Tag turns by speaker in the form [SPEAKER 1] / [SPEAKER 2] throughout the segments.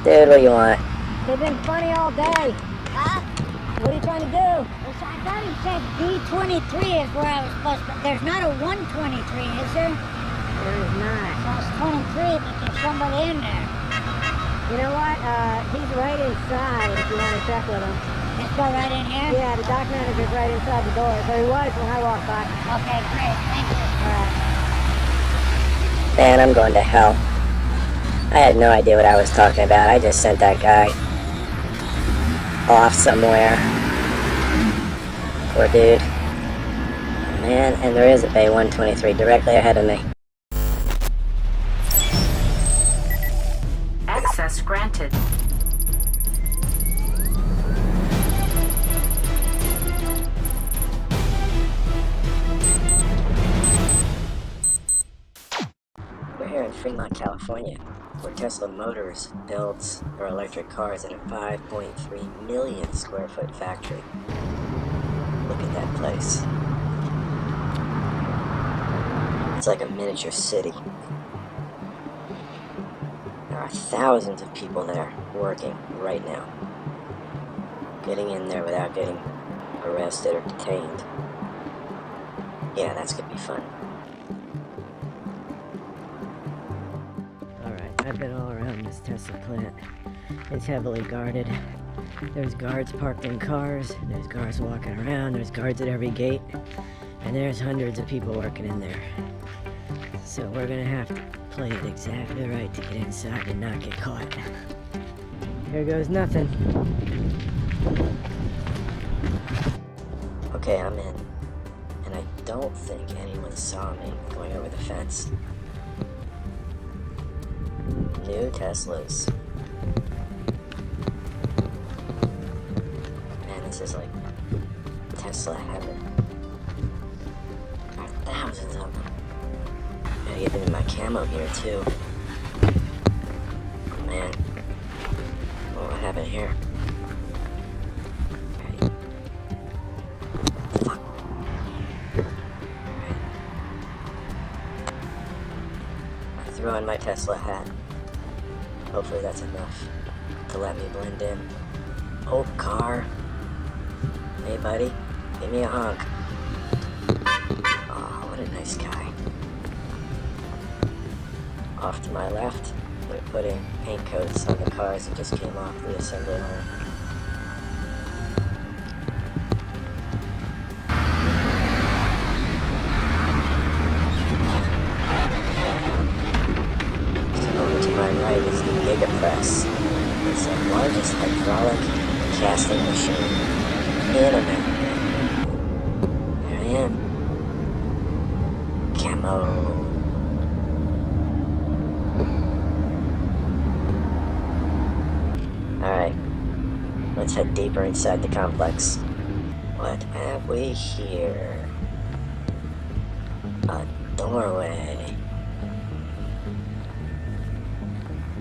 [SPEAKER 1] Dude, what do you want?
[SPEAKER 2] They've been funny all day.
[SPEAKER 3] Huh?
[SPEAKER 2] What are you trying to do?
[SPEAKER 3] I thought it said B23 is where I was supposed to... There's not a 123, is there?
[SPEAKER 2] There is not.
[SPEAKER 3] So it's 23, but there's somebody in there.
[SPEAKER 2] You know what? He's right inside if you want to check with him.
[SPEAKER 3] Let's go right in here?
[SPEAKER 2] Yeah, the dock manager's right inside the door. So he was when I walked by.
[SPEAKER 3] Okay, great. Thank you.
[SPEAKER 1] Man, I'm going to hell. I had no idea what I was talking about. I just sent that guy off somewhere. Poor dude. Man, and there is a Bay 123 directly ahead of me.
[SPEAKER 4] Access granted.
[SPEAKER 1] We're here in Fremont, California, where Tesla Motors builds their electric cars in a 5.3 million square foot factory. Look at that place. It's like a miniature city. There are thousands of people there working right now. Getting in there without getting arrested or detained. Yeah, that's gonna be fun.
[SPEAKER 2] Alright, I've been all around this Tesla plant. It's heavily guarded. There's guards parked in cars, there's guards walking around, there's guards at every gate, and there's hundreds of people working in there. So we're gonna have to play it exactly right to get inside and not get caught. Here goes nothing.
[SPEAKER 1] Okay, I'm in. And I don't think anyone saw me going over the fence. New Teslas. Man, this is like Tesla heaven. There are thousands of them. Gotta get into my camo here too. Oh man. Oh, what happened here? Alright. Fuck. Alright. I threw on my Tesla hat. Hopefully that's enough to let me blend in. Oh, car. Hey buddy, give me a honk. Oh, what a nice guy. Off to my left, we're putting paint coats on the cars that just came off the assembly line. So over to my right is the GIGAFACTOry. It's the largest hydraulic casting machine in America. There I am. Camo. Alright, let's head deeper inside the complex. What have we here? A doorway.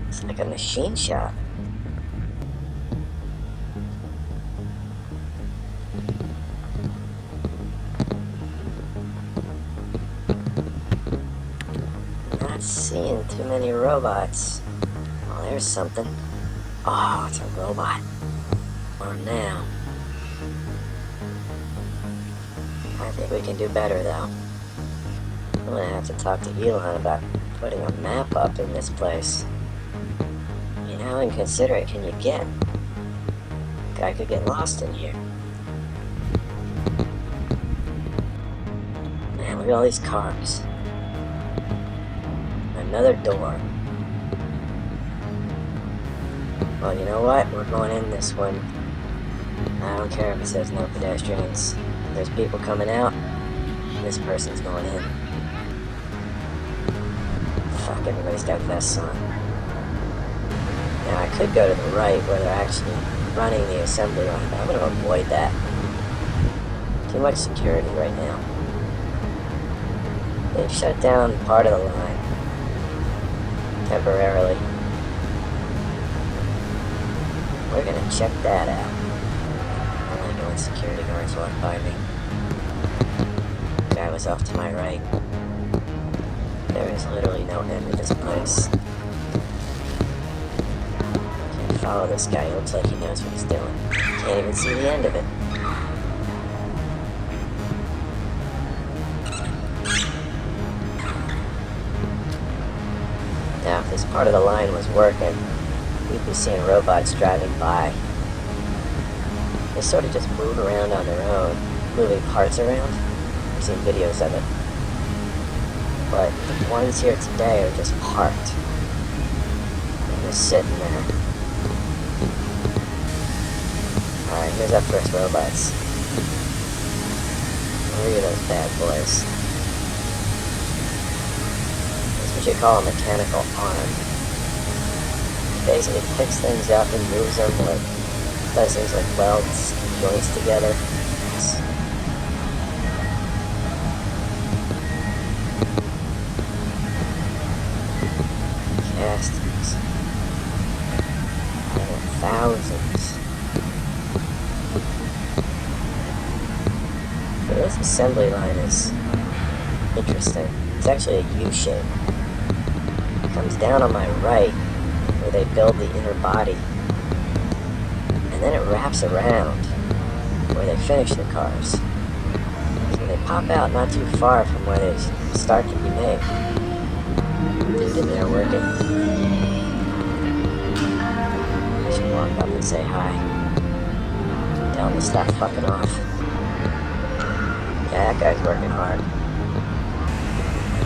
[SPEAKER 1] It's like a machine shop. Not seeing too many robots. Oh, there's something. Oh, it's a robot. Oh, now. I think we can do better, though. I'm gonna have to talk to Elon about putting a map up in this place. You know, how inconsiderate can you get? Guy could get lost in here. Man, look at all these cars. Another door. Well, you know what? We're going in this one. I don't care if it says no pedestrians. If there's people coming out, this person's going in. Fuck, everybody's got vests on. Now, I could go to the right where they're actually running the assembly line, but I'm going to avoid that. Too much security right now. They've shut down part of the line. Temporarily. We're gonna check that out. I like it when security guards walk by me. Guy was off to my right. There is literally no end to this place. Follow this guy. He looks like he knows what he's doing. Can't even see the end of it. Now, if this part of the line was working, we'd be seeing robots driving by. They sort of just move around on their own, moving parts around. I've seen videos of it. But the ones here today are just parked. They're just sitting there. Alright, here's our first robots. Look at those bad boys. That's what you call a mechanical arm. Basically picks things up and moves them, like does things like welds joints together. Castings. Thousands. But this assembly line is interesting. It's actually a U shape. It comes down on my right where they build the inner body. And then it wraps around where they finish the cars. So they pop out not too far from where they start to be made. Dude in there working. I should walk up and say hi. Tell him to stop fucking off. Yeah, that guy's working hard.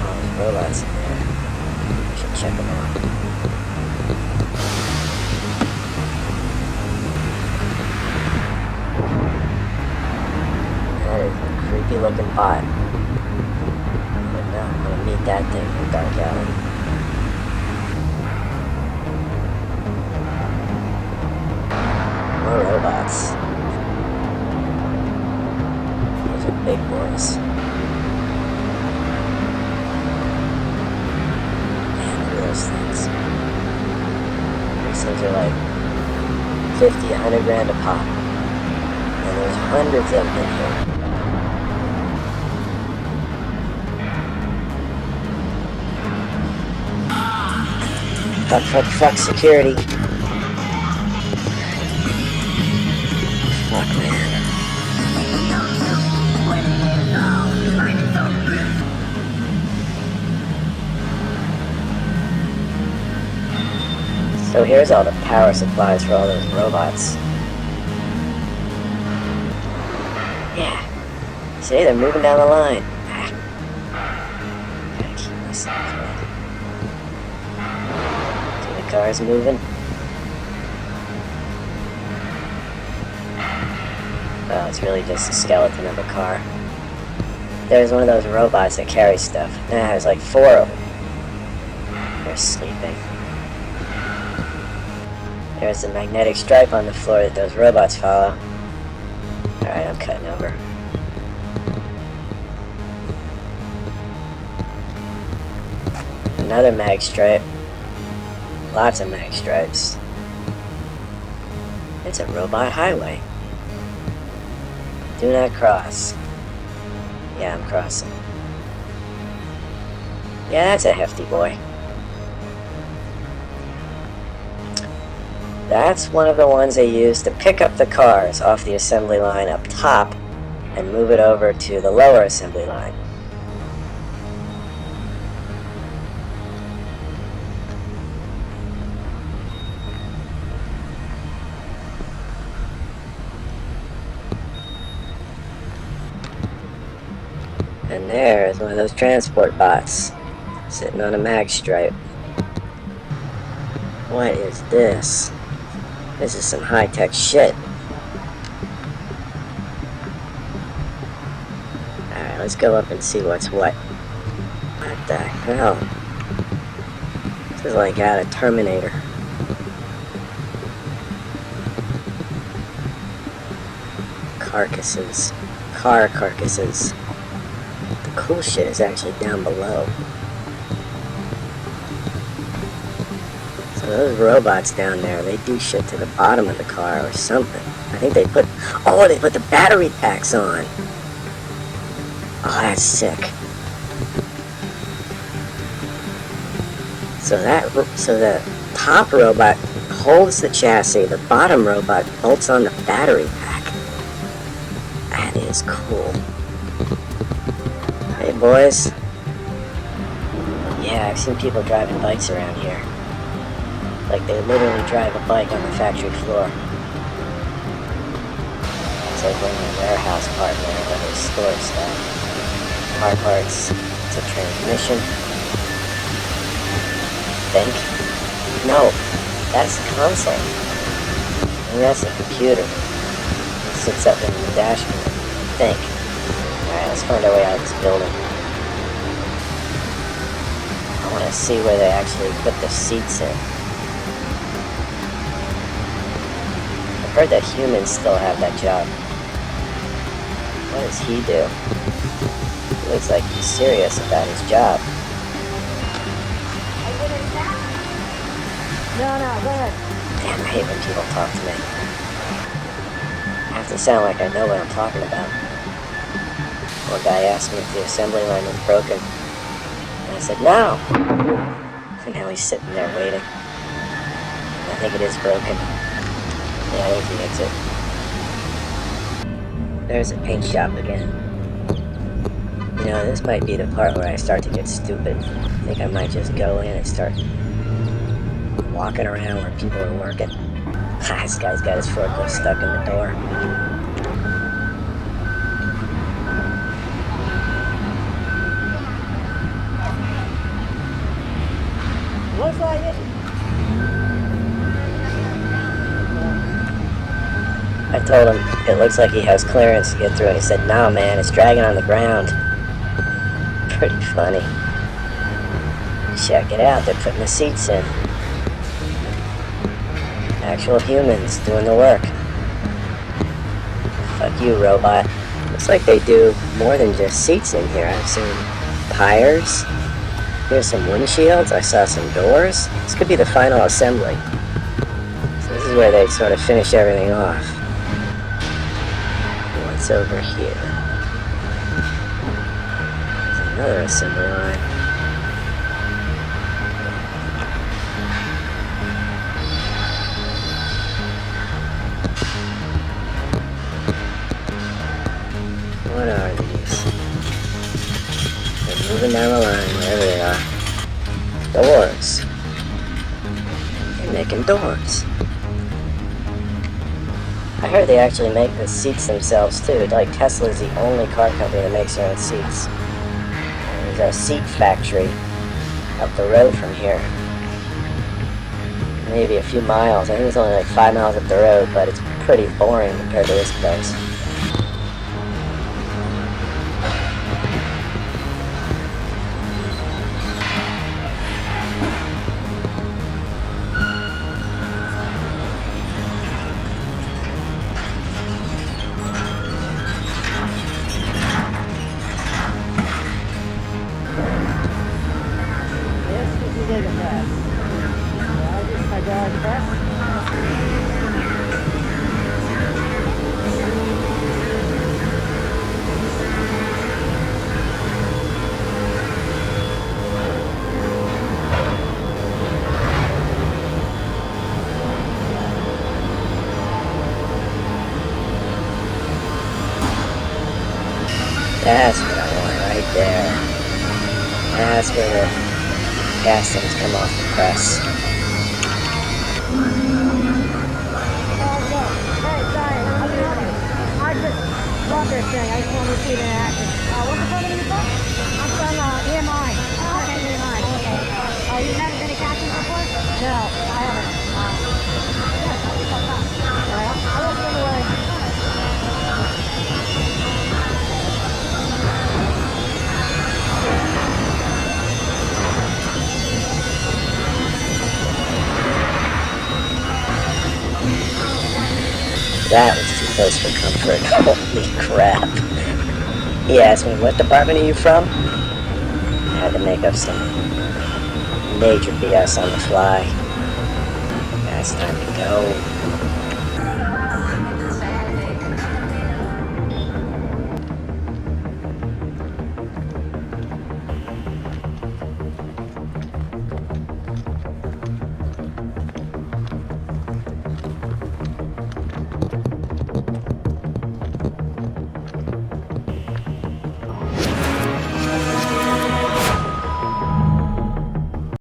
[SPEAKER 1] Oh, there's robots in there. I should check them out. That is a creepy looking bot. But no, I'm gonna meet that thing in the dark alley. More robots. Those are big boys. Man, look at those things. These things are like 50, 100 grand a pop. And there's hundreds of them in here. Fuck, security. Fuck, man. So here's all the power supplies for all those robots. Yeah. See, they're moving down the line. Gotta keep myself right. See the cars moving? Oh, it's really just a skeleton of a car. There's one of those robots that carry stuff. Nah, there's like 4 of them. They're sleeping. There's the magnetic stripe on the floor that those robots follow. Alright, I'm cutting over. Another mag stripe. Lots of mag stripes. It's a robot highway. Do not cross. Yeah, I'm crossing. Yeah, that's a hefty boy. That's one of the ones they use to pick up the cars off the assembly line up top and move it over to the lower assembly line. And there is one of those transport bots sitting on a mag stripe. What is this? This is some high-tech shit. Alright, let's go up and see what's what. What the hell? This is like out of Terminator. Carcasses. Car carcasses. The cool shit is actually down below. So those robots down there, they do shit to the bottom of the car or something. I think they put the battery packs on. Oh, that's sick. So the top robot holds the chassis. The bottom robot bolts on the battery pack. That is cool. Hey boys. Yeah, I've seen people driving bikes around here. Like they literally drive a bike on the factory floor. It's like we're in a warehouse part there where they store stuff. Car parts. It's a transmission. Think? No, that's the console. And that's the computer. It sits up in the dashboard. Think. Alright, let's find our way out of this building. I want to see where they actually put the seats in. I've heard that humans still have that job. What does he do? He looks like he's serious about his job.
[SPEAKER 2] No, go ahead.
[SPEAKER 1] Damn, I hate when people talk to me. I have to sound like I know what I'm talking about. One guy asked me if the assembly line was broken. And I said, no! And now he's sitting there waiting. I think it is broken. Yeah, there's the exit. There's a paint shop again. You know, this might be the part where I start to get stupid. I think I might just go in and start walking around where people are working. This guy's got his forklift stuck in the door.
[SPEAKER 2] Looks like it.
[SPEAKER 1] I told him it looks like he has clearance to get through, and he said, "No, man, it's dragging on the ground." Pretty funny. Check it out, they're putting the seats in. Actual humans doing the work. Fuck you, robot. Looks like they do more than just seats in here. I've seen tires. Here's some windshields. I saw some doors. This could be the final assembly. So this is where they sort of finish everything off. What's over here? There's another assembly line. What are these? They're moving down the line, wherever they are. Doors. They're making doors. I heard they actually make the seats themselves too. Like Tesla's the only car company that makes their own seats. There's a seat factory up the road from here. Maybe a few miles. I think it's only like 5 miles up the road, but it's pretty boring compared to this place. That's what I want right there. That's where the castings come off the press.
[SPEAKER 2] Hey, sorry, how can I help you? I just bought this thing. I just wanted to see it in action. What's the company you're from? I'm from EMI. Okay, EMI. Okay. You've never been a captain before? No, I haven't. I looked in the way.
[SPEAKER 1] That was too close for comfort. Holy crap. He asked me, what department are you from? I had to make up some major BS on the fly. Now it's time to go.